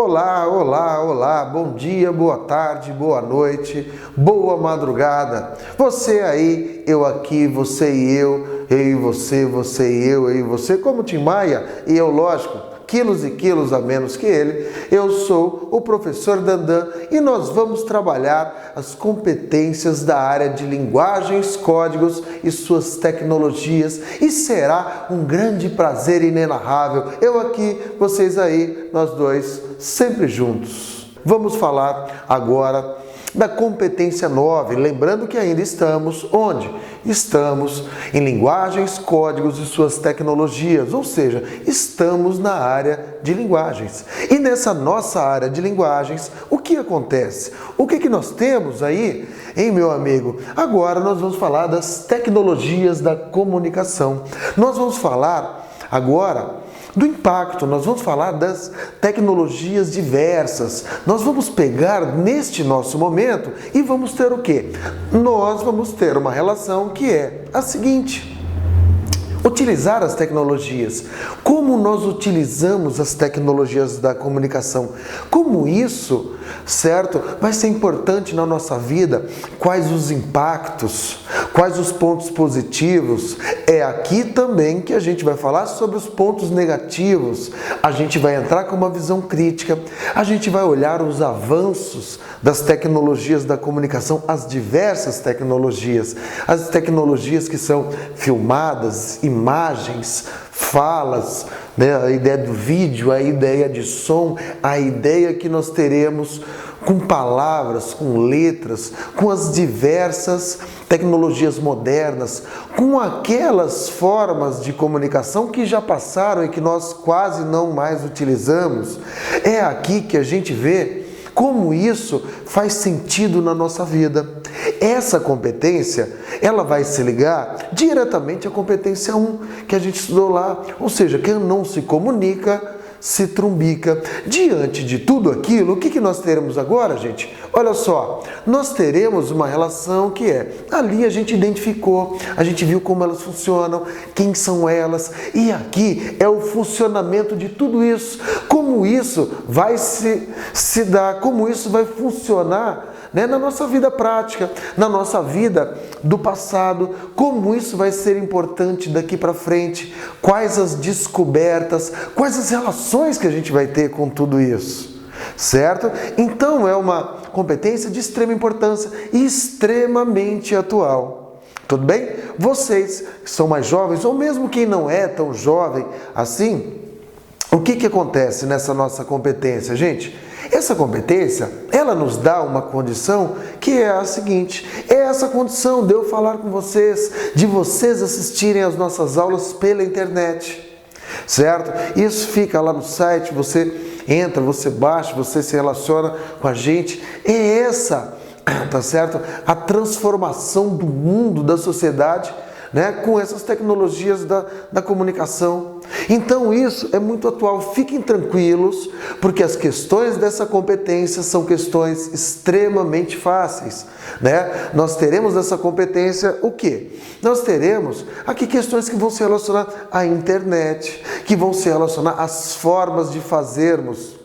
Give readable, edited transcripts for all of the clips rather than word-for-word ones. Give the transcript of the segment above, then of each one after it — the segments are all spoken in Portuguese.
Olá, olá, olá, bom dia, boa tarde, boa noite, boa madrugada. Você aí, eu aqui, você e eu e você, você e eu e você, como Tim Maia, e eu, lógico, quilos e quilos a menos que ele. Eu sou o professor Dandan e nós vamos trabalhar as competências da área de linguagens, códigos e suas tecnologias, e será um grande prazer inenarrável. Eu aqui, vocês aí, nós dois, sempre juntos. Vamos falar agora da competência 9, lembrando que ainda estamos onde? Estamos em linguagens, códigos e suas tecnologias, ou seja, estamos na área de linguagens. E nessa nossa área de linguagens, o que acontece? O que nós temos aí, hein, meu amigo? Agora nós vamos falar das tecnologias da comunicação. Nós vamos falar agora do impacto, nós vamos falar das tecnologias diversas. Nós vamos pegar neste nosso momento e vamos ter o quê? Nós vamos ter uma relação que é a seguinte: utilizar as tecnologias. Como nós utilizamos as tecnologias da comunicação? Como isso, certo, vai ser importante na nossa vida? Quais os impactos? Quais os pontos positivos? É aqui também que a gente vai falar sobre os pontos negativos. A gente vai entrar com uma visão crítica. A gente vai olhar os avanços das tecnologias da comunicação, as diversas tecnologias. As tecnologias que são filmadas, imagens, falas, né? A ideia do vídeo, a ideia de som, a ideia que nós teremos com palavras, com letras, com as diversas tecnologias modernas, com aquelas formas de comunicação que já passaram e que nós quase não mais utilizamos. É aqui que a gente vê como isso faz sentido na nossa vida. Essa competência, ela vai se ligar diretamente à competência 1, que a gente estudou lá. Ou seja, quem não se comunica, se trumbica. Diante de tudo aquilo, o que nós teremos agora, gente? Olha só, nós teremos uma relação que ali a gente identificou, a gente viu como elas funcionam, quem são elas, e aqui é o funcionamento de tudo isso, como isso vai se dar, como isso vai funcionar, né, na nossa vida prática, na nossa vida do passado, como isso vai ser importante daqui para frente, quais as descobertas, quais as relações que a gente vai ter com tudo isso, certo? Então é uma competência de extrema importância e extremamente atual. Tudo bem? Vocês que são mais jovens, ou mesmo quem não é tão jovem assim, o que acontece nessa nossa competência, gente? Essa competência, ela nos dá uma condição que é a seguinte: é essa condição de eu falar com vocês, de vocês assistirem às nossas aulas pela internet, certo? Isso fica lá no site, você entra, você baixa, você se relaciona com a gente. É essa, tá certo? A transformação do mundo, da sociedade, né, com essas tecnologias da comunicação. Então isso é muito atual. Fiquem tranquilos, porque as questões dessa competência são questões extremamente fáceis, né? Nós teremos essa competência o quê? Nós teremos aqui questões que vão se relacionar à internet, que vão se relacionar às formas de fazermos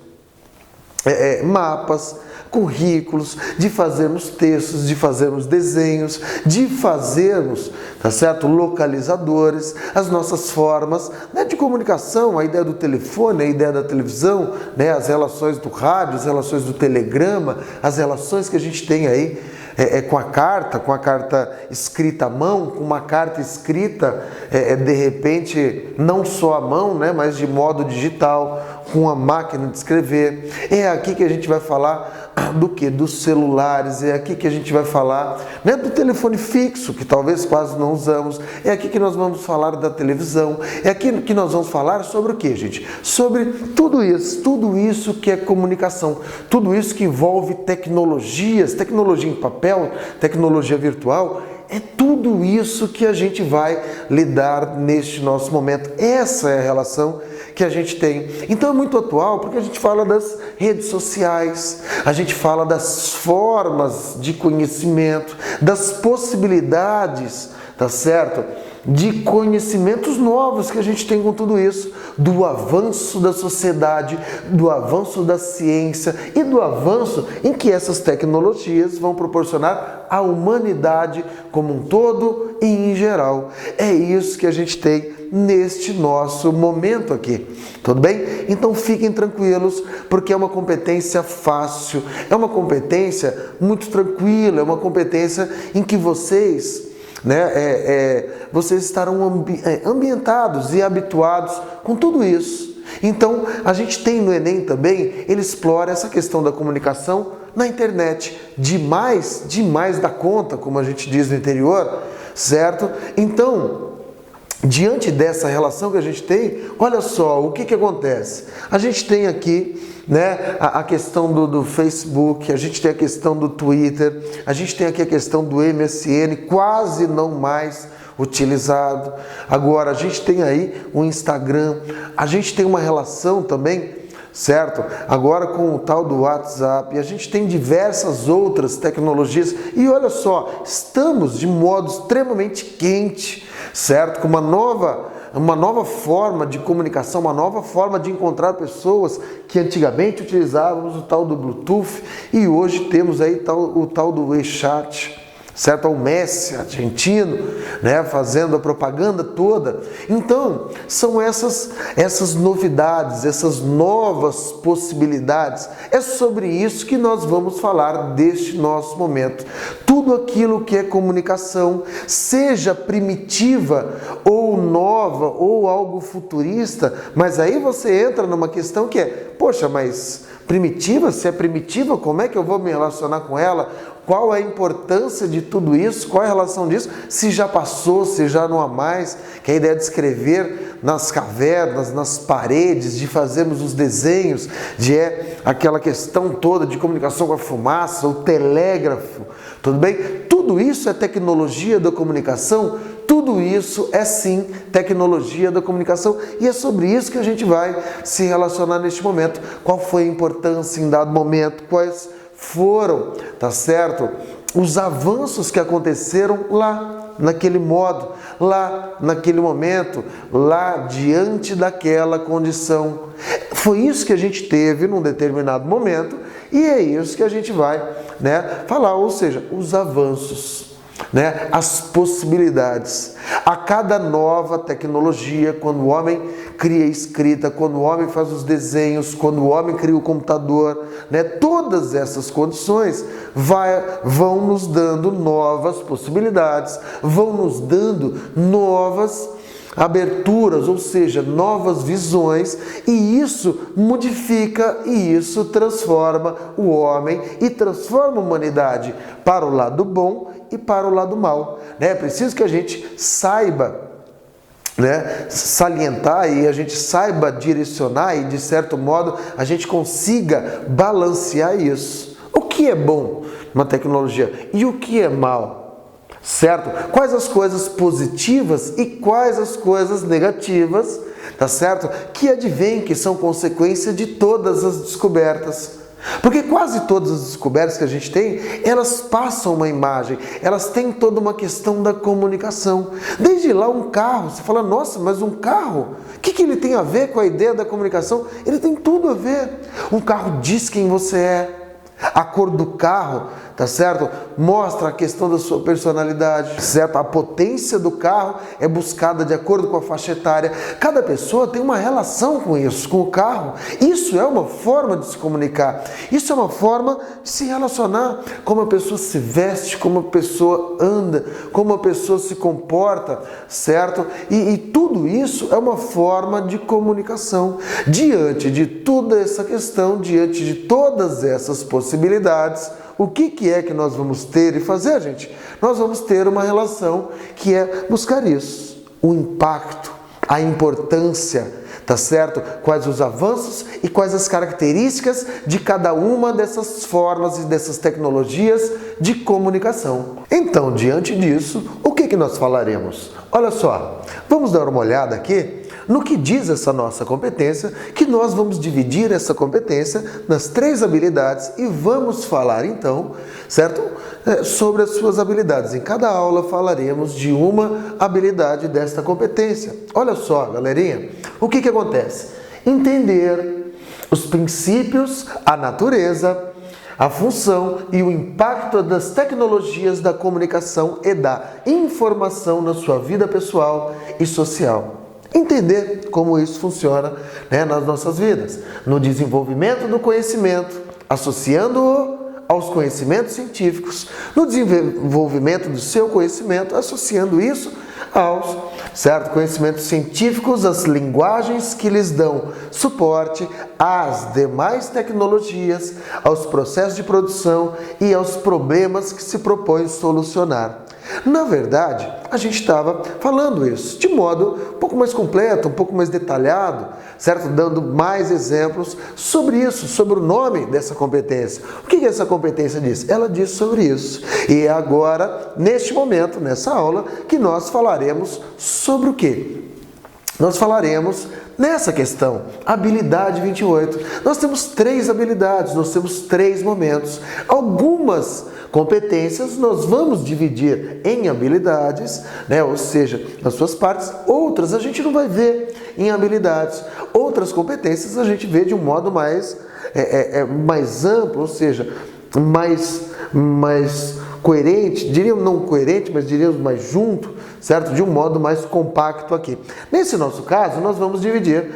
mapas, currículos, de fazermos textos, de fazermos desenhos, de fazermos, tá certo, localizadores, as nossas formas, né, de comunicação, a ideia do telefone, a ideia da televisão, né, as relações do rádio, as relações do telegrama, as relações que a gente tem aí com a carta escrita à mão, com uma carta escrita, de repente, não só à mão, né, mas de modo digital, com a máquina de escrever. É aqui que a gente vai falar do que? Dos celulares, é aqui que a gente vai falar, né, do telefone fixo, que talvez quase não usamos, é aqui que nós vamos falar da televisão, é aqui que nós vamos falar sobre o que, gente? Sobre tudo isso que é comunicação, tudo isso que envolve tecnologias, tecnologia em papel, tecnologia virtual. É tudo isso que a gente vai lidar neste nosso momento. Essa é a relação que a gente tem. Então é muito atual porque a gente fala das redes sociais, a gente fala das formas de conhecimento, das possibilidades, tá certo? de conhecimentos novos que a gente tem com tudo isso, do avanço da sociedade, do avanço da ciência e do avanço em que essas tecnologias vão proporcionar à humanidade como um todo e em geral. É isso que a gente tem neste nosso momento aqui, tudo bem? Então fiquem tranquilos, porque é uma competência fácil, é uma competência muito tranquila, é uma competência em que vocês, vocês estarão ambientados e habituados com tudo isso. Então, a gente tem no Enem também, ele explora essa questão da comunicação na internet, demais da conta, como a gente diz no interior, certo? Então, diante dessa relação que a gente tem, olha só, o que acontece? A gente tem aqui, a questão do Facebook, a gente tem a questão do Twitter, a gente tem aqui a questão do MSN, quase não mais utilizado. Agora, a gente tem aí o Instagram, a gente tem uma relação também, certo? Agora com o tal do WhatsApp, a gente tem diversas outras tecnologias e olha só, estamos de modo extremamente quente, certo? Com uma nova forma de comunicação, uma nova forma de encontrar pessoas que antigamente utilizávamos o tal do Bluetooth e hoje temos aí o tal do WeChat, certo? O Messi argentino, fazendo a propaganda toda. Então, são essas novidades, essas novas possibilidades. É sobre isso que nós vamos falar deste nosso momento. Tudo aquilo que é comunicação, seja primitiva ou nova ou algo futurista, mas aí você entra numa questão que é, poxa, mas primitiva? Se é primitiva, como é que eu vou me relacionar com ela? Qual é a importância de tudo isso? Qual é a relação disso? Se já passou, se já não há mais, que a ideia de escrever nas cavernas, nas paredes, de fazermos os desenhos, aquela questão toda de comunicação com a fumaça, o telégrafo, tudo bem? Tudo isso é tecnologia da comunicação, tudo isso é sim tecnologia da comunicação e é sobre isso que a gente vai se relacionar neste momento. Qual foi a importância em dado momento, quais foram, tá certo? Os avanços que aconteceram lá, naquele modo, lá naquele momento, lá diante daquela condição. Foi isso que a gente teve num determinado momento e é isso que a gente vai, falar, ou seja, os avanços, as possibilidades. A cada nova tecnologia, quando o homem cria a escrita, quando o homem faz os desenhos, quando o homem cria o computador, todas essas condições vão nos dando novas possibilidades, vão nos dando novas aberturas, ou seja, novas visões, e isso modifica e isso transforma o homem e transforma a humanidade para o lado bom e para o lado mal. É preciso que a gente saiba salientar e a gente saiba direcionar e, de certo modo, a gente consiga balancear isso. O que é bom numa tecnologia e o que é mal? Certo? Quais as coisas positivas e quais as coisas negativas, tá certo? Que advêm, que são consequência de todas as descobertas. Porque quase todas as descobertas que a gente tem, elas passam uma imagem, elas têm toda uma questão da comunicação. Desde lá um carro, você fala, nossa, mas um carro, o que ele tem a ver com a ideia da comunicação? Ele tem tudo a ver. Um carro diz quem você é. A cor do carro, tá certo? Mostra a questão da sua personalidade, certo? A potência do carro é buscada de acordo com a faixa etária. Cada pessoa tem uma relação com isso, com o carro. Isso é uma forma de se comunicar. Isso é uma forma de se relacionar. Como a pessoa se veste, como a pessoa anda, como a pessoa se comporta, certo? E tudo isso é uma forma de comunicação. Diante de toda essa questão, diante de todas essas possibilidades, o que é que nós vamos ter e fazer, gente? Nós vamos ter uma relação que é buscar isso, o impacto, a importância, tá certo? Quais os avanços e quais as características de cada uma dessas formas e dessas tecnologias de comunicação. Então, diante disso, o que nós falaremos? Olha só, vamos dar uma olhada aqui no que diz essa nossa competência, que nós vamos dividir essa competência nas 3 habilidades e vamos falar então, certo? Sobre as suas habilidades. Em cada aula falaremos de uma habilidade desta competência. Olha só, galerinha, o que acontece? Entender os princípios, a natureza, a função e o impacto das tecnologias da comunicação e da informação na sua vida pessoal e social. Entender como isso funciona, nas nossas vidas, no desenvolvimento do conhecimento, associando-o aos conhecimentos científicos, no desenvolvimento do seu conhecimento, associando isso aos conhecimentos científicos, as linguagens que lhes dão suporte às demais tecnologias, aos processos de produção e aos problemas que se propõe solucionar. Na verdade, a gente estava falando isso de modo um pouco mais completo, um pouco mais detalhado, certo? Dando mais exemplos sobre isso, sobre o nome dessa competência. O que essa competência diz? Ela diz sobre isso. E é agora, neste momento, nessa aula, que nós falaremos sobre o quê? Nós falaremos nessa questão, habilidade 28. Nós temos 3 habilidades, nós temos 3 momentos. Algumas competências nós vamos dividir em habilidades, ou seja, nas suas partes. Outras a gente não vai ver em habilidades. Outras competências a gente vê de um modo mais amplo, ou seja, mais coerente, diríamos não coerente, mas diríamos mais junto, certo? De um modo mais compacto aqui. Nesse nosso caso, nós vamos dividir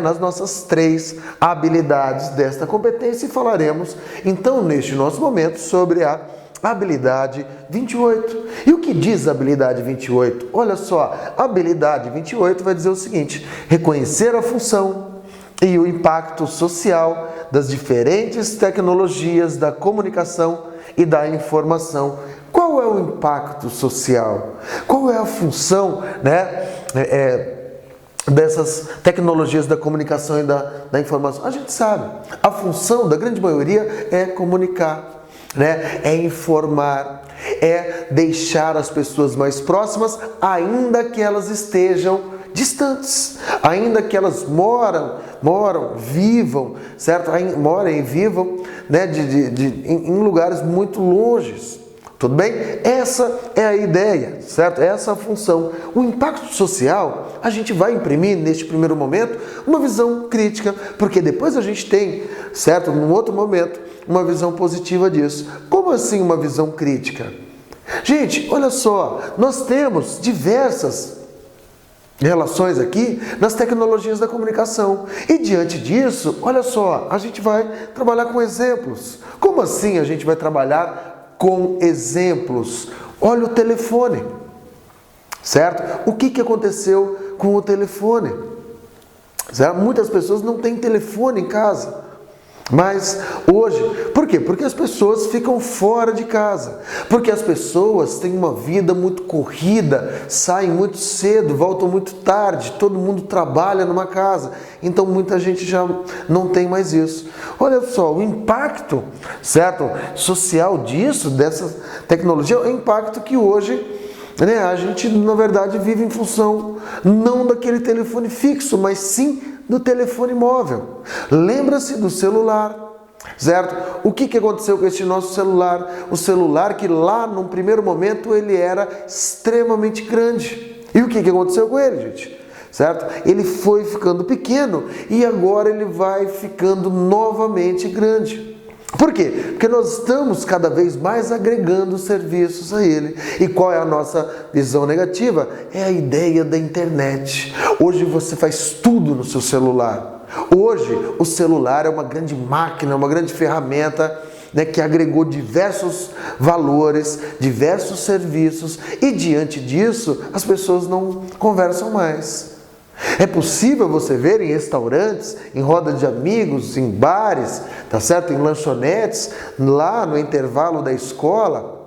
nas nossas 3 habilidades desta competência e falaremos, então, neste nosso momento, sobre a habilidade 28. E o que diz a habilidade 28? Olha só, a habilidade 28 vai dizer o seguinte: reconhecer a função e o impacto social das diferentes tecnologias da comunicação e da informação. Qual é o impacto social? Qual é a função, dessas tecnologias da comunicação e da informação? A gente sabe. A função da grande maioria é comunicar, é informar, é deixar as pessoas mais próximas, ainda que elas estejam distantes, ainda que elas vivam, certo? Morem e vivam, em lugares muito longes. Tudo bem? Essa é a ideia, certo? Essa é a função. O impacto social, a gente vai imprimir, neste primeiro momento, uma visão crítica, porque depois a gente tem, certo? Num outro momento, uma visão positiva disso. Como assim uma visão crítica? Gente, olha só, nós temos diversas relações aqui nas tecnologias da comunicação. E diante disso, olha só, a gente vai trabalhar com exemplos. Como assim a gente vai trabalhar com exemplos? Olha o telefone, certo? O que aconteceu com o telefone? Certo? Muitas pessoas não têm telefone em casa. Mas hoje, por quê? Porque as pessoas ficam fora de casa, porque as pessoas têm uma vida muito corrida, saem muito cedo, voltam muito tarde, todo mundo trabalha numa casa, então muita gente já não tem mais isso. Olha só, o impacto, certo, social disso, dessa tecnologia, é o impacto que hoje a gente, na verdade, vive em função não daquele telefone fixo, mas sim do telefone móvel. Lembra-se do celular, certo? O que aconteceu com este nosso celular? O celular que lá, num primeiro momento, ele era extremamente grande. E o que aconteceu com ele, gente? Certo? Ele foi ficando pequeno e agora ele vai ficando novamente grande. Por quê? Porque nós estamos cada vez mais agregando serviços a ele. E qual é a nossa visão negativa? É a ideia da internet. Hoje você faz tudo no seu celular. Hoje o celular é uma grande máquina, uma grande ferramenta, que agregou diversos valores, diversos serviços, e diante disso as pessoas não conversam mais. É possível você ver em restaurantes, em rodas de amigos, em bares, tá certo? Em lanchonetes, lá no intervalo da escola,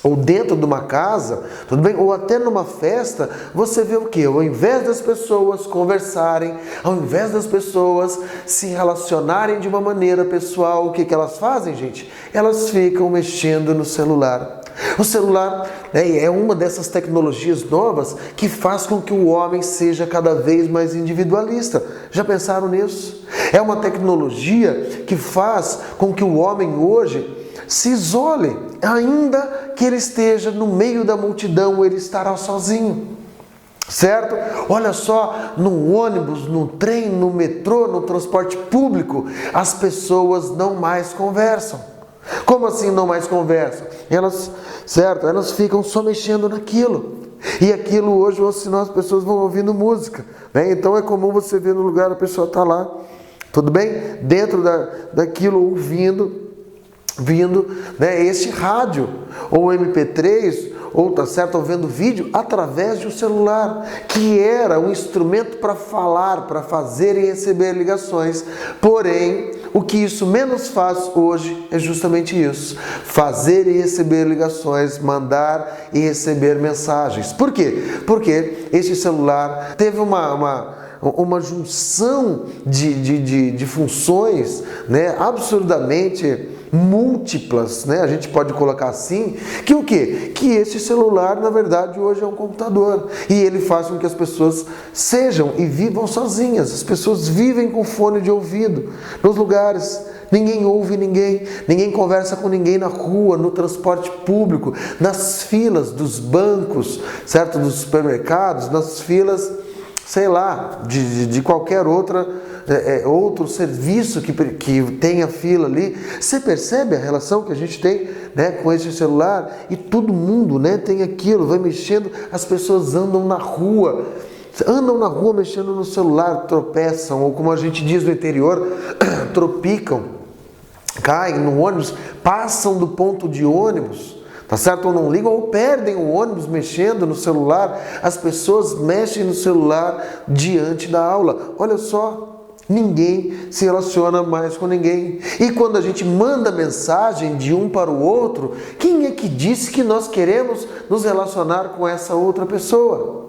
ou dentro de uma casa, tudo bem? Ou até numa festa, você vê o quê? Ao invés das pessoas conversarem, ao invés das pessoas se relacionarem de uma maneira pessoal, o que elas fazem, gente? Elas ficam mexendo no celular. O celular é uma dessas tecnologias novas que faz com que o homem seja cada vez mais individualista. Já pensaram nisso? É uma tecnologia que faz com que o homem hoje se isole, ainda que ele esteja no meio da multidão, ele estará sozinho. Certo? Olha só, no ônibus, no trem, no metrô, no transporte público, as pessoas não mais conversam. Como assim não mais conversam? Elas ficam só mexendo naquilo. E aquilo hoje, ou senão as pessoas vão ouvindo música, né? Então é comum você ver no lugar, a pessoa está lá, tudo bem? Dentro daquilo ouvindo, né, esse rádio, ou MP3, ou ouvindo vídeo através de um celular, que era um instrumento para falar, para fazer e receber ligações. Porém, o que isso menos faz hoje é justamente isso: fazer e receber ligações, mandar e receber mensagens. Por quê? Porque este celular teve uma junção de funções, né, absurdamente múltiplas, né? A gente pode colocar assim, que o quê? Que esse celular, na verdade, hoje é um computador, e ele faz com que as pessoas sejam e vivam sozinhas. As pessoas vivem com fone de ouvido nos lugares. Ninguém ouve ninguém conversa com ninguém na rua, no transporte público, nas filas dos bancos, certo? Dos supermercados, nas filas, sei lá, de qualquer outro serviço que tenha fila ali. Você percebe a relação que a gente tem, né, com esse celular? E todo mundo, né, tem aquilo, vai mexendo, as pessoas andam na rua mexendo no celular, tropeçam, ou como a gente diz no interior, tropicam, caem no ônibus, passam do ponto de ônibus, tá certo? Ou não ligam, ou perdem o ônibus mexendo no celular. As pessoas mexem no celular diante da aula. Olha só, ninguém se relaciona mais com ninguém. E quando a gente manda mensagem de um para o outro, quem é que disse que nós queremos nos relacionar com essa outra pessoa?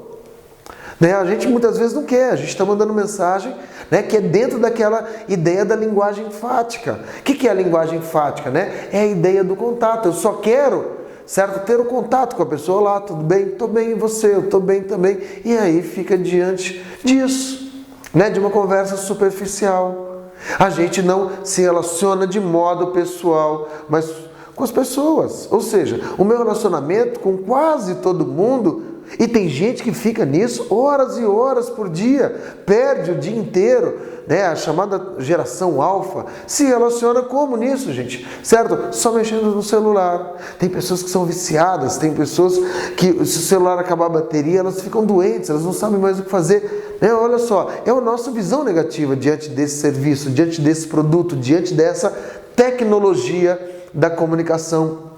Né? A gente muitas vezes não quer, a gente está mandando mensagem, né, que é dentro daquela ideia da linguagem enfática. O que é a linguagem enfática? Né? É a ideia do contato. Eu só quero, certo, ter o contato com a pessoa. Lá, tudo bem? Estou bem, e você? Eu estou bem também. E aí fica diante disso, né, de uma conversa superficial. A gente não se relaciona de modo pessoal, mas com as pessoas. Ou seja, o meu relacionamento com quase todo mundo, e tem gente que fica nisso horas e horas por dia, perde o dia inteiro, né? A chamada geração alfa se relaciona como nisso, gente? Certo? Só mexendo no celular. Tem pessoas que são viciadas, tem pessoas que, se o celular acabar a bateria, elas ficam doentes, elas não sabem mais o que fazer. Né? Olha só, é a nossa visão negativa diante desse serviço, diante desse produto, diante dessa tecnologia da comunicação.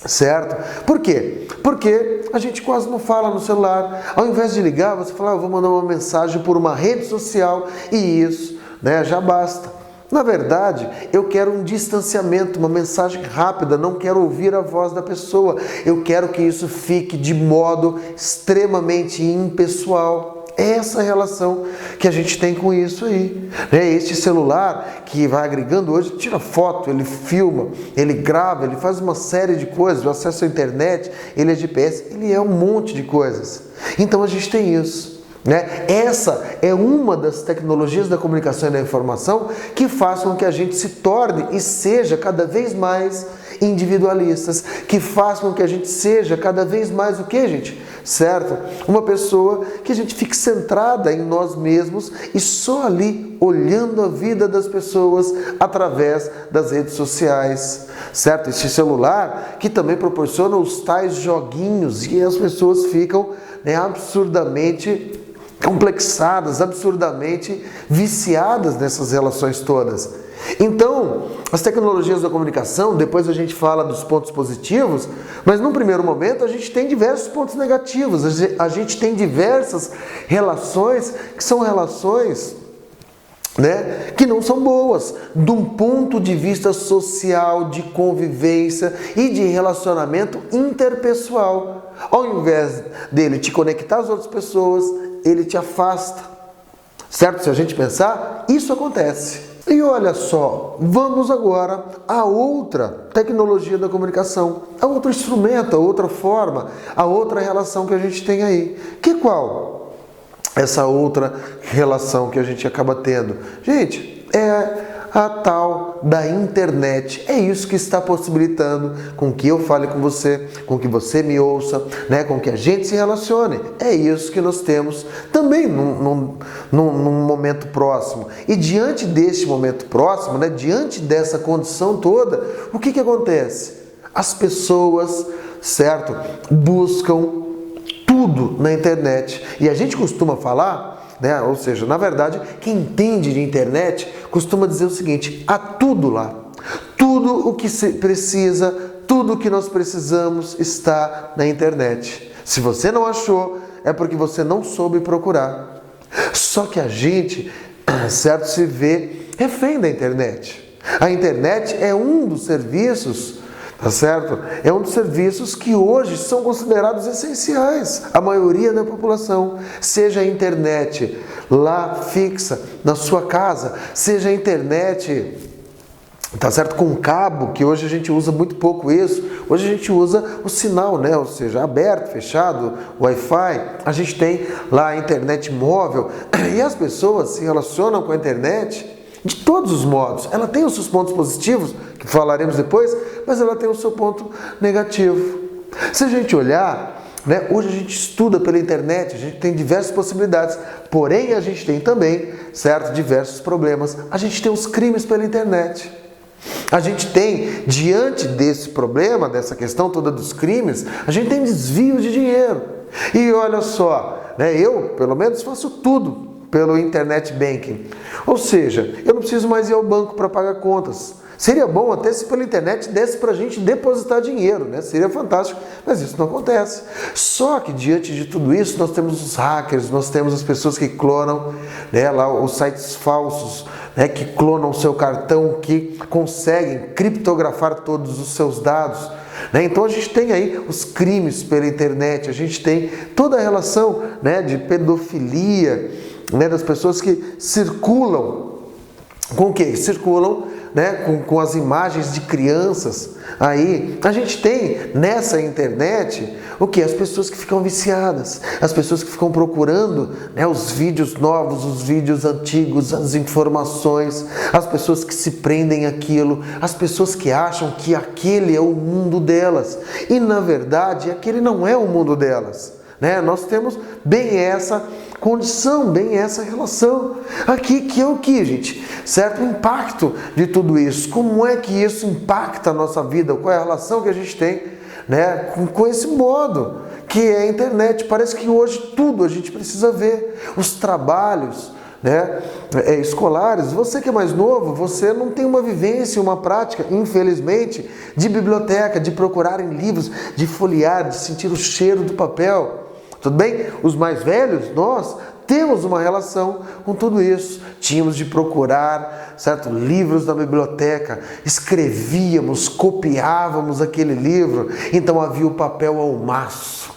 Certo? Por quê? Porque a gente quase não fala no celular. Ao invés de ligar, você fala, eu vou mandar uma mensagem por uma rede social e isso, né, já basta. Na verdade, eu quero um distanciamento, uma mensagem rápida, não quero ouvir a voz da pessoa. Eu quero que isso fique de modo extremamente impessoal. É essa relação que a gente tem com isso aí. Este celular que vai agregando hoje, tira foto, ele filma, ele grava, ele faz uma série de coisas, o acesso à internet, ele é GPS, ele é um monte de coisas. Então a gente tem isso. Né? Essa é uma das tecnologias da comunicação e da informação que faz com que a gente se torne e seja cada vez mais individualistas, que faz com que a gente seja cada vez mais o que, gente? Certo? Uma pessoa que a gente fique centrada em nós mesmos e só ali olhando a vida das pessoas através das redes sociais, certo? Esse celular que também proporciona os tais joguinhos e as pessoas ficam, né, absurdamente complexadas, absurdamente viciadas nessas relações todas. Então, as tecnologias da comunicação, depois a gente fala dos pontos positivos, mas num primeiro momento a gente tem diversos pontos negativos, a gente tem diversas relações que são relações, né, que não são boas, de um ponto de vista social, de convivência e de relacionamento interpessoal. Ao invés dele te conectar às outras pessoas, ele te afasta. Certo? Se a gente pensar, isso acontece. E olha só, vamos agora a outra tecnologia da comunicação, a outro instrumento, a outra forma, a outra relação que a gente tem aí. Que qual? Essa outra relação que a gente acaba tendo. Gente, é a tal da internet. É isso que está possibilitando com que eu fale com você, com que você me ouça, né? Com que a gente se relacione. É isso que nós temos também num momento próximo. E diante deste momento próximo, né? Diante dessa condição toda, o que acontece? As pessoas, certo? Buscam tudo na internet. E a gente costuma falar, né? Ou seja, na verdade, quem entende de internet costuma dizer o seguinte: há tudo lá. Tudo o que se precisa, tudo o que nós precisamos está na internet. Se você não achou, é porque você não soube procurar. Só que a gente, certo, se vê refém da internet. A internet é um dos serviços, tá certo? É um dos serviços que hoje são considerados essenciais. A maioria da população, seja a internet lá fixa na sua casa, seja a internet, tá certo, com cabo, que hoje a gente usa muito pouco isso. Hoje a gente usa o sinal, né? Ou seja, aberto, fechado, Wi-Fi. A gente tem lá a internet móvel e as pessoas se relacionam com a internet de todos os modos. Ela tem os seus pontos positivos, que falaremos depois, mas ela tem o seu ponto negativo. Se a gente olhar, né, hoje a gente estuda pela internet, a gente tem diversas possibilidades, porém a gente tem também, certo, diversos problemas. A gente tem os crimes pela internet. A gente tem, diante desse problema, dessa questão toda dos crimes, a gente tem desvio de dinheiro. E olha só, né, eu, pelo menos, faço tudo pelo internet banking. Ou seja, eu não preciso mais ir ao banco para pagar contas. Seria bom até se pela internet desse para a gente depositar dinheiro, né? Seria fantástico, mas isso não acontece. Só que diante de tudo isso, nós temos os hackers, nós temos as pessoas que clonam, né, lá os sites falsos, né, que clonam o seu cartão, que conseguem criptografar todos os seus dados. Então a gente tem aí os crimes pela internet, a gente tem toda a relação, né, de pedofilia, né, das pessoas que circulam com o quê? Circulam, né, com as imagens de crianças. Aí a gente tem nessa internet o que? As pessoas que ficam viciadas, as pessoas que ficam procurando, né, os vídeos novos, os vídeos antigos, as informações, as pessoas que se prendem àquilo, as pessoas que acham que aquele é o mundo delas e na verdade aquele não é o mundo delas, né? Nós temos bem essa condição, bem essa relação aqui, que é o que, gente? Certo? O impacto de tudo isso. Como é que isso impacta a nossa vida? Qual é a relação que a gente tem, né, com esse modo que é a internet? Parece que hoje tudo a gente precisa ver. Os trabalhos, né, escolares. Você que é mais novo, você não tem uma vivência, uma prática, infelizmente, de biblioteca, de procurar em livros, de folhear, de sentir o cheiro do papel. Tudo bem? Os mais velhos, nós temos uma relação com tudo isso. Tínhamos de procurar, certo, livros da biblioteca, escrevíamos, copiávamos aquele livro, então havia o papel ao maço,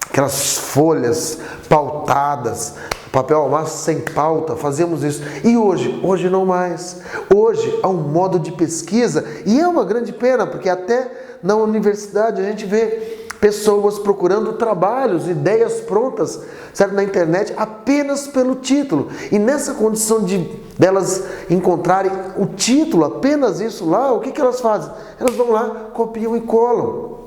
aquelas folhas pautadas, papel ao maço sem pauta, fazemos isso. E hoje? Hoje não mais. Hoje há um modo de pesquisa e é uma grande pena, porque até na universidade a gente vê pessoas procurando trabalhos, ideias prontas, certo, na internet apenas pelo título. E nessa condição de delas encontrarem o título, apenas isso lá, o que elas fazem? Elas vão lá, copiam e colam.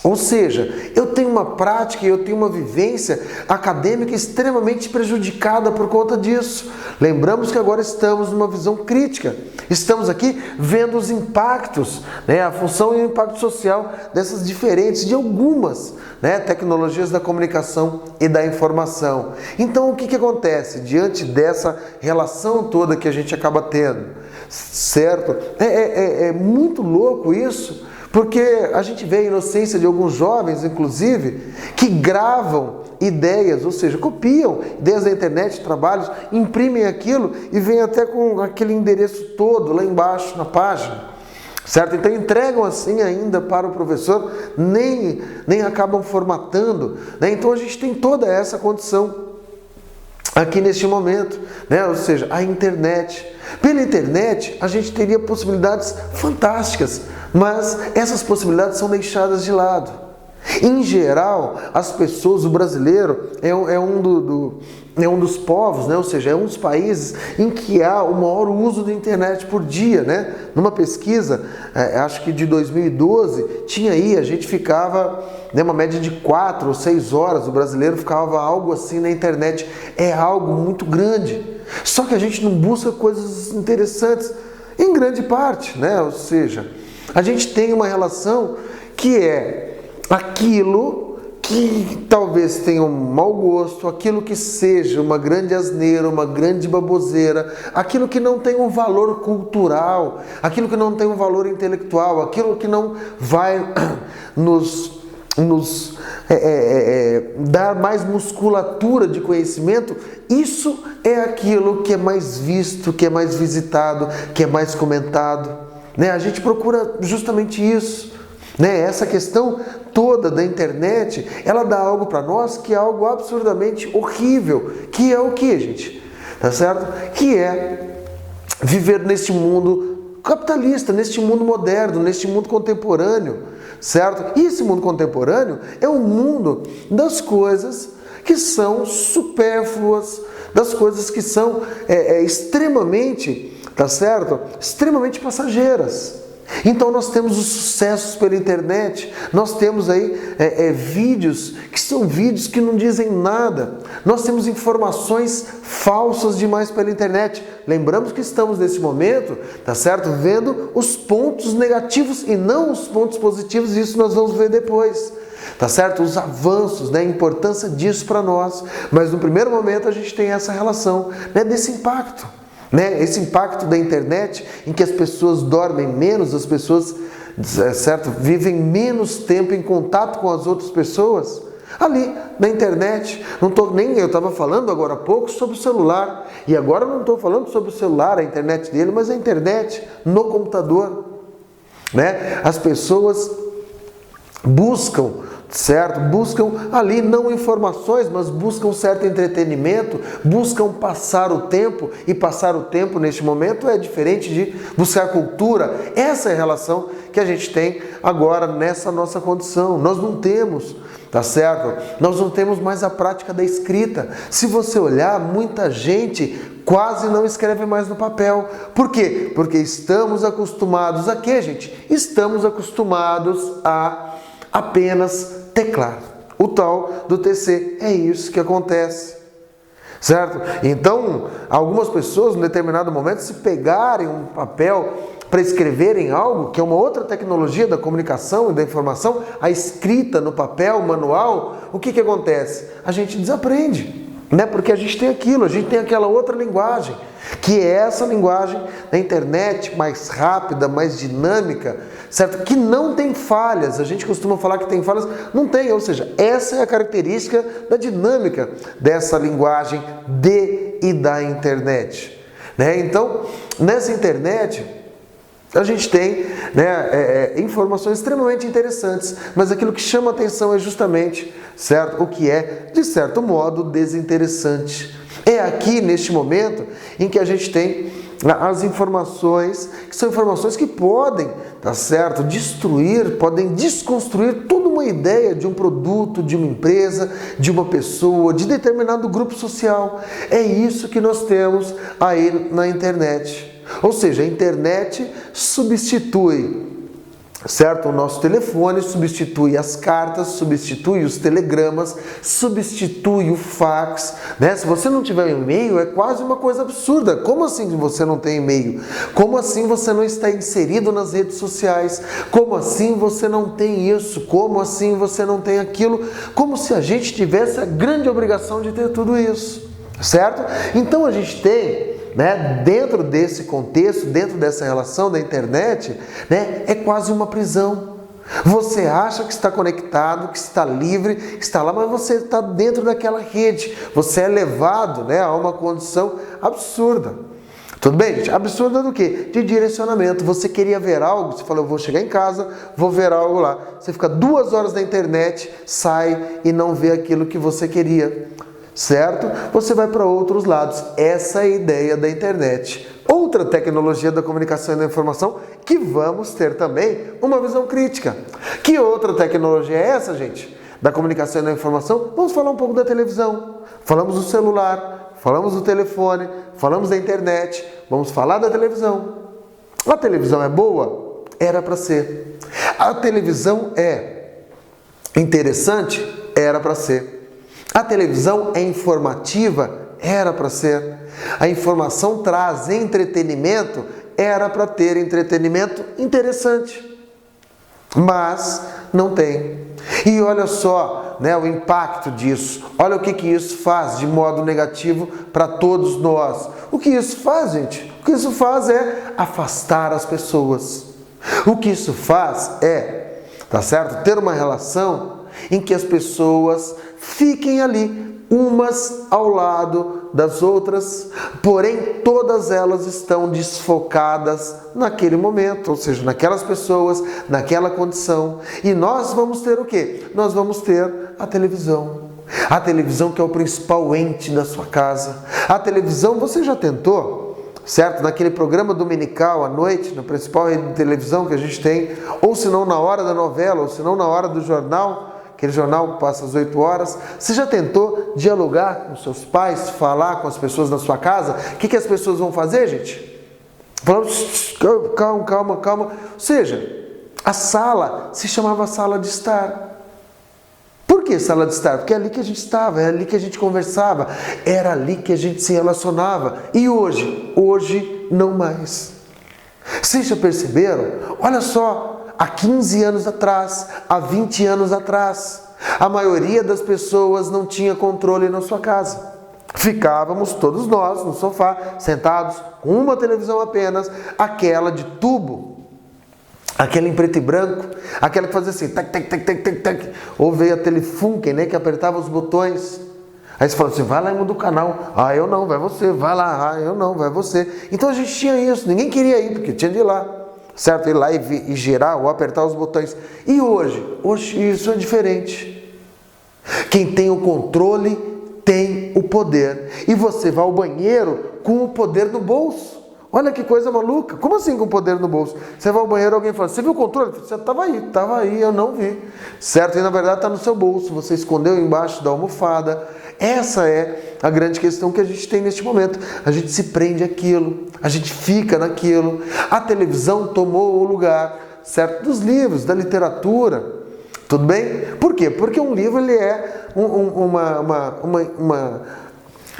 Ou seja, eu tenho uma prática, eu tenho uma vivência acadêmica extremamente prejudicada por conta disso. Lembramos que agora estamos numa visão crítica. Estamos aqui vendo os impactos, né, a função e o impacto social dessas diferentes, de algumas, né, tecnologias da comunicação e da informação. Então, o que acontece diante dessa relação toda que a gente acaba tendo? Certo? É muito louco isso. Porque a gente vê a inocência de alguns jovens, inclusive, que gravam ideias, ou seja, copiam ideias da internet, trabalhos, imprimem aquilo e vêm até com aquele endereço todo lá embaixo na página, certo? Então entregam assim ainda para o professor, nem acabam formatando, né? Então a gente tem toda essa condição. aqui neste momento, né? Ou seja, a internet. Pela internet, a gente teria possibilidades fantásticas, mas essas possibilidades são deixadas de lado. Em geral, as pessoas, o brasileiro é um dos povos, né? Ou seja, é um dos países em que há o maior uso da internet por dia, né? Numa pesquisa, acho que de 2012, tinha aí, a gente ficava, né, uma média de 4 ou 6 horas, o brasileiro ficava algo assim na internet. É algo muito grande. Só que a gente não busca coisas interessantes, em grande parte, né? Ou seja, a gente tem uma relação que é aquilo que talvez tenha um mau gosto, aquilo que seja uma grande asneira, uma grande baboseira, aquilo que não tem um valor cultural, aquilo que não tem um valor intelectual, aquilo que não vai nos dar mais musculatura de conhecimento, isso é aquilo que é mais visto, que é mais visitado, que é mais comentado, né? A gente procura justamente isso, né? Essa questão toda da internet, ela dá algo para nós que é algo absurdamente horrível, que é o que, gente? Tá certo? Que é viver neste mundo capitalista, neste mundo moderno, neste mundo contemporâneo, certo? E esse mundo contemporâneo é um mundo das coisas que são supérfluas, das coisas que são extremamente, tá certo? Extremamente passageiras. Então nós temos os sucessos pela internet, nós temos aí vídeos que são vídeos que não dizem nada, nós temos informações falsas demais pela internet. Lembramos que estamos nesse momento, tá certo? Vendo os pontos negativos e não os pontos positivos, e isso nós vamos ver depois. Tá certo? Os avanços, né? A importância disso para nós. Mas no primeiro momento a gente tem essa relação, né, desse impacto. Né? Esse impacto da internet, em que as pessoas dormem menos, as pessoas, certo, vivem menos tempo em contato com as outras pessoas, ali na internet. Eu estava falando agora há pouco sobre o celular, e agora eu não estou falando sobre o celular, a internet dele, mas a internet no computador, né? As pessoas buscam, certo? Buscam ali não informações, mas buscam certo entretenimento, buscam passar o tempo, e passar o tempo neste momento é diferente de buscar cultura. Essa é a relação que a gente tem agora nessa nossa condição. Nós não temos, tá certo? Nós não temos mais a prática da escrita. Se você olhar, muita gente quase não escreve mais no papel. Por quê? Porque estamos acostumados a quê, gente? Estamos acostumados a apenas teclar. O tal do TC. É isso que acontece. Certo? Então, algumas pessoas, em determinado momento, se pegarem um papel para escreverem algo, que é uma outra tecnologia da comunicação e da informação, a escrita no papel, manual, o que acontece? A gente desaprende. Né? Porque a gente tem aquilo, a gente tem aquela outra linguagem, que é essa linguagem da internet, mais rápida, mais dinâmica, certo? Que não tem falhas. A gente costuma falar que tem falhas, não tem, ou seja, essa é a característica da dinâmica dessa linguagem de e da internet, né? Então, nessa internet, a gente tem, né, informações extremamente interessantes, mas aquilo que chama a atenção é justamente, certo, o que é, de certo modo, desinteressante. É aqui, neste momento, em que a gente tem as informações, que são informações que podem, tá certo, destruir, podem desconstruir toda uma ideia de um produto, de uma empresa, de uma pessoa, de determinado grupo social. É isso que nós temos aí na internet. Ou seja, a internet substitui, certo, o nosso telefone, substitui as cartas, substitui os telegramas, substitui o fax, né? Se você não tiver e-mail, é quase uma coisa absurda. Como assim você não tem e-mail? Como assim você não está inserido nas redes sociais? Como assim você não tem isso? Como assim você não tem aquilo? Como se a gente tivesse a grande obrigação de ter tudo isso, certo? Então a gente tem, né, dentro desse contexto, dentro dessa relação da internet, né, é quase uma prisão. Você acha que está conectado, que está livre, que está lá, mas você está dentro daquela rede. Você é levado, né, a uma condição absurda. Tudo bem, gente? Absurda do quê? De direcionamento. Você queria ver algo, você falou, eu vou chegar em casa, vou ver algo lá. Você fica 2 horas na internet, sai e não vê aquilo que você queria. certo? Você vai para outros lados. Essa é a ideia da internet. Outra tecnologia da comunicação e da informação que vamos ter também uma visão crítica. Que outra tecnologia é essa, gente? Da comunicação e da informação? Vamos falar um pouco da televisão. Falamos do celular, falamos do telefone, falamos da internet. Vamos falar da televisão. A televisão é boa? Era para ser. A televisão é interessante? Era para ser. A televisão é informativa? Era para ser. A informação traz entretenimento? Era para ter entretenimento interessante. Mas não tem. E olha só, né, o impacto disso. Olha o que isso faz de modo negativo para todos nós. O que isso faz, gente? O que isso faz é afastar as pessoas. O que isso faz é, tá certo? Ter uma relação em que as pessoas fiquem ali, umas ao lado das outras, porém todas elas estão desfocadas naquele momento, ou seja, naquelas pessoas, naquela condição. E nós vamos ter o quê? Nós vamos ter a televisão. A televisão que é o principal ente da sua casa. A televisão, você já tentou, certo? Naquele programa dominical à noite, na principal rede de televisão que a gente tem, ou se não na hora da novela, ou se não na hora do jornal, aquele jornal que passa às 8 horas, você já tentou dialogar com seus pais, falar com as pessoas na sua casa? O que as pessoas vão fazer, gente? Falando, calma. Ou seja, a sala se chamava sala de estar. Por que sala de estar? Porque é ali que a gente estava, é ali que a gente conversava, era ali que a gente se relacionava. E hoje? Hoje não mais. Vocês já perceberam? Olha só, há 15 anos atrás, há 20 anos atrás, a maioria das pessoas não tinha controle na sua casa. Ficávamos todos nós no sofá, sentados com uma televisão apenas, aquela de tubo, aquela em preto e branco, aquela que fazia assim, tac, tac, tac, tac, tac, tac. Ou veio a Telefunken, né, que apertava os botões. Aí você fala assim, vai lá e muda o canal. Ah, eu não, vai você. Vai lá, ah, eu não, vai você. Então a gente tinha isso, ninguém queria ir, porque tinha de ir lá. Certo? Ir lá e girar ou apertar os botões. E hoje? Hoje isso é diferente. Quem tem o controle tem o poder. E você vai ao banheiro com o poder no bolso. Olha que coisa maluca. Como assim com o poder no bolso? Você vai ao banheiro e alguém fala, você viu o controle? Você estava aí, eu não vi. Certo? E na verdade está no seu bolso. Você escondeu embaixo da almofada. Essa é a grande questão que a gente tem neste momento. A gente se prende àquilo, a gente fica naquilo. A televisão tomou o lugar, certo, dos livros, da literatura. Tudo bem? Por quê? Porque um livro ele é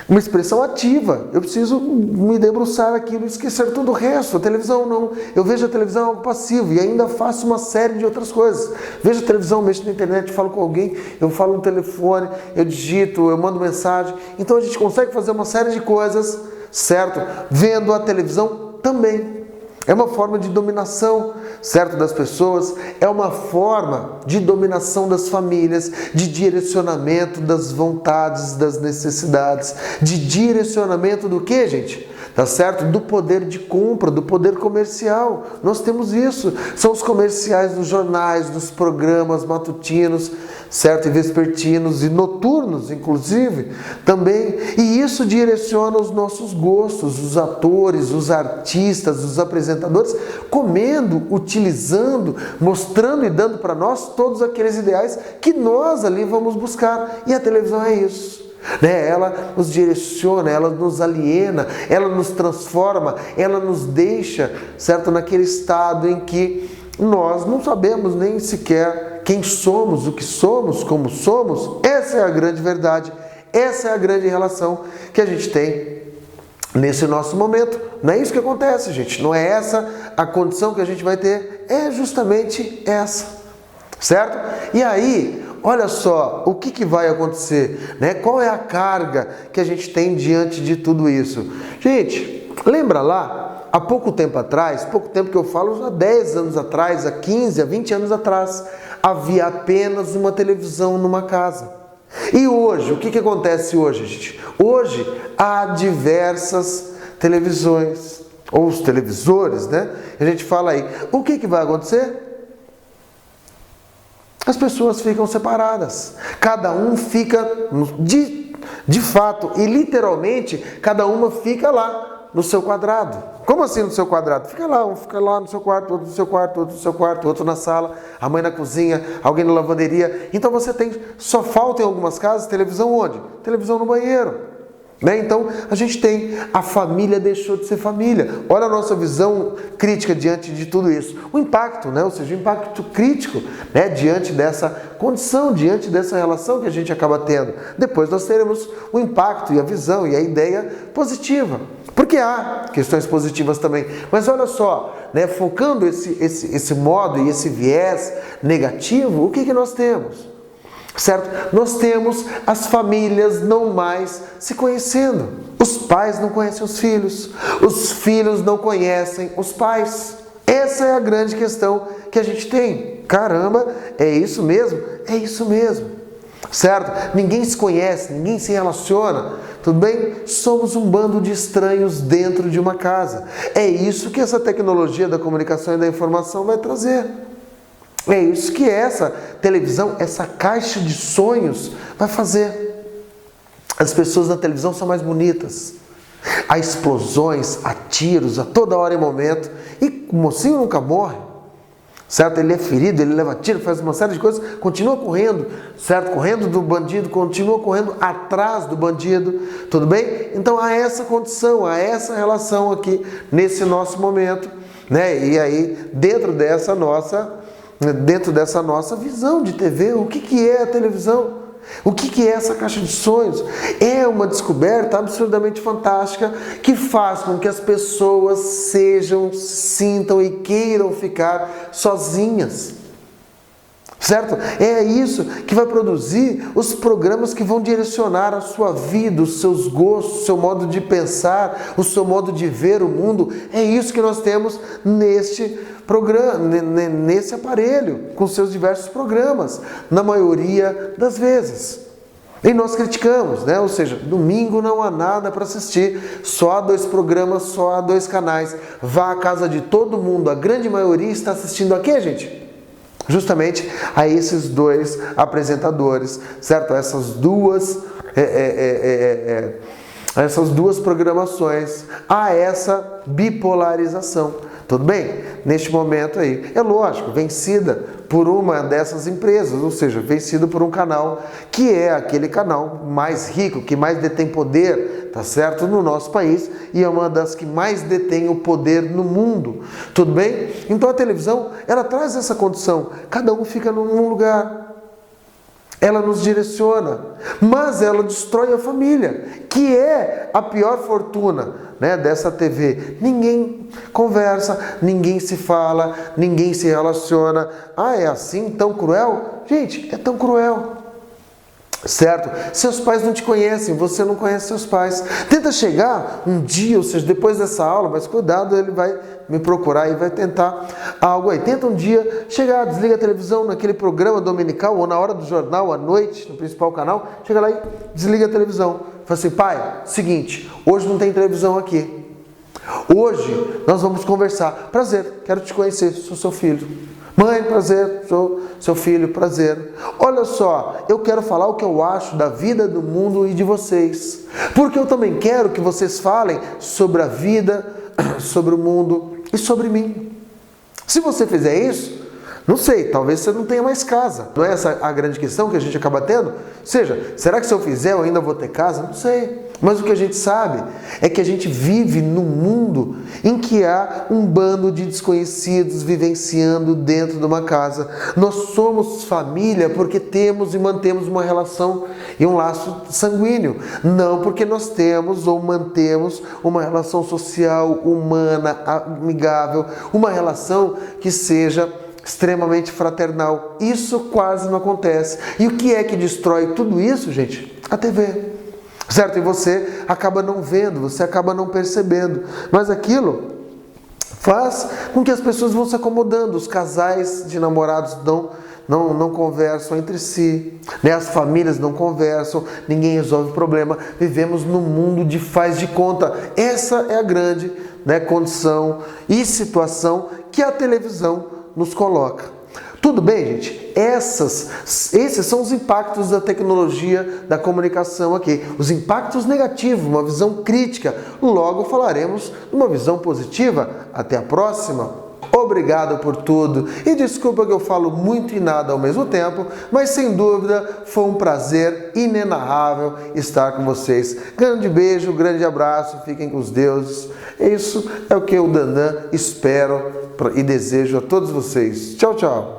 uma expressão ativa. Eu preciso me debruçar aquilo e esquecer todo o resto. A televisão não. Eu vejo a televisão algo passivo e ainda faço uma série de outras coisas. Vejo a televisão, mexo na internet, falo com alguém, eu falo no telefone, eu digito, eu mando mensagem. Então a gente consegue fazer uma série de coisas, certo? Vendo a televisão também. É uma forma de dominação, certo, das pessoas, é uma forma de dominação das famílias, de direcionamento das vontades, das necessidades, de direcionamento do que, gente? Tá certo? Do poder de compra, do poder comercial. Nós temos isso. São os comerciais dos jornais, dos programas matutinos, certo? E vespertinos e noturnos, inclusive, também. E isso direciona os nossos gostos, os atores, os artistas, os apresentadores, comendo, utilizando, mostrando e dando para nós todos aqueles ideais que nós ali vamos buscar. E a televisão é isso. Ela nos direciona, ela nos aliena, ela nos transforma, ela nos deixa, certo, naquele estado em que nós não sabemos nem sequer quem somos, o que somos, como somos. Essa é a grande verdade, essa é a grande relação que a gente tem nesse nosso momento. Não é isso que acontece, gente, não é essa a condição que a gente vai ter, é justamente essa, certo? E aí, olha só, o que vai acontecer, né? Qual é a carga que a gente tem diante de tudo isso? Gente, lembra lá, há pouco tempo atrás, pouco tempo que eu falo, há 10 anos atrás, há 15, há 20 anos atrás, havia apenas uma televisão numa casa. E hoje, o que acontece hoje, gente? Hoje há diversas televisões, ou os televisores, né? A gente fala aí, o que vai acontecer? As pessoas ficam separadas. Cada um fica de fato e literalmente, cada uma fica lá no seu quadrado. Como assim no seu quadrado? Fica lá, um fica lá no seu quarto, outro no seu quarto, outro no seu quarto, outro na sala, a mãe na cozinha, alguém na lavanderia. Então você tem, só falta em algumas casas, televisão onde? Televisão no banheiro. Então a gente tem, a família deixou de ser família. Olha a nossa visão crítica diante de tudo isso. O impacto, ou seja, o impacto crítico diante dessa condição, diante dessa relação que a gente acaba tendo. Depois nós teremos o impacto e a visão e a ideia positiva. Porque há questões positivas também. Mas olha só, focando esse modo e esse viés negativo, o que nós temos? Certo? Nós temos as famílias não mais se conhecendo. Os pais não conhecem os filhos não conhecem os pais. Essa é a grande questão que a gente tem. Caramba, é isso mesmo? É isso mesmo. Certo? Ninguém se conhece, ninguém se relaciona. Tudo bem? Somos um bando de estranhos dentro de uma casa. É isso que essa tecnologia da comunicação e da informação vai trazer. É isso que essa televisão, essa caixa de sonhos vai fazer. As pessoas na televisão são mais bonitas. Há explosões, há tiros, a toda hora e momento. E o mocinho nunca morre. Certo? Ele é ferido, ele leva tiro, faz uma série de coisas, continua correndo, certo? Correndo do bandido, continua correndo atrás do bandido. Tudo bem? Então há essa condição, há essa relação aqui nesse nosso momento. E aí, dentro dessa nossa visão de TV, o que é a televisão? O que é essa caixa de sonhos? É uma descoberta absurdamente fantástica que faz com que as pessoas sintam e queiram ficar sozinhas. Certo? É isso que vai produzir os programas que vão direcionar a sua vida, os seus gostos, o seu modo de pensar, o seu modo de ver o mundo. É isso que nós temos neste programa, nesse aparelho, com seus diversos programas, na maioria das vezes. E nós criticamos, ou seja, domingo não há nada para assistir, só há 2 programas, só há 2 canais. Vá à casa de todo mundo, a grande maioria está assistindo a quê, gente? Justamente a esses 2 apresentadores, certo? Essas duas programações, a essa bipolarização. Tudo bem? Neste momento aí, é lógico, vencida por uma dessas empresas, ou seja, vencida por um canal que é aquele canal mais rico, que mais detém poder, tá certo? No nosso país, e é uma das que mais detém o poder no mundo. Tudo bem? Então a televisão, ela traz essa condição, cada um fica num lugar. Ela nos direciona, mas ela destrói a família, que é a pior fortuna dessa TV. Ninguém conversa, ninguém se fala, ninguém se relaciona. Ah, é assim, tão cruel? Gente, é tão cruel. Certo? Seus pais não te conhecem, você não conhece seus pais. Tenta chegar um dia, ou seja, depois dessa aula, mas cuidado, ele vai me procurar e vai tentar algo aí. Tenta um dia chegar, desliga a televisão naquele programa dominical ou na hora do jornal, à noite, no principal canal, chega lá e desliga a televisão. Fala assim, pai, seguinte, hoje não tem televisão aqui. Hoje nós vamos conversar. Prazer, quero te conhecer, sou seu filho. Mãe, prazer, sou seu filho, prazer. Olha só, eu quero falar o que eu acho da vida, do mundo e de vocês. Porque eu também quero que vocês falem sobre a vida, sobre o mundo e sobre mim. Se você fizer isso, não sei, talvez você não tenha mais casa. Não é essa a grande questão que a gente acaba tendo? Ou seja, será que se eu fizer eu ainda vou ter casa? Não sei. Mas o que a gente sabe é que a gente vive num mundo em que há um bando de desconhecidos vivenciando dentro de uma casa. Nós somos família porque temos e mantemos uma relação e um laço sanguíneo. Não porque nós temos ou mantemos uma relação social, humana, amigável, uma relação que seja extremamente fraternal. Isso quase não acontece. E o que é que destrói tudo isso, gente? A TV. Certo? E você acaba não vendo, você acaba não percebendo. Mas aquilo faz com que as pessoas vão se acomodando. Os casais de namorados não conversam entre si, as famílias não conversam, ninguém resolve o problema. Vivemos num mundo de faz de conta. Essa é a grande condição e situação que a televisão nos coloca. Tudo bem, gente? Esses são os impactos da tecnologia da comunicação aqui. Os impactos negativos, uma visão crítica. Logo falaremos de uma visão positiva. Até a próxima! Obrigado por tudo e desculpa que eu falo muito e nada ao mesmo tempo, mas sem dúvida foi um prazer inenarrável estar com vocês. Grande beijo, grande abraço, fiquem com os deuses. Isso é o que eu, Dandan, espero e desejo a todos vocês. Tchau, tchau!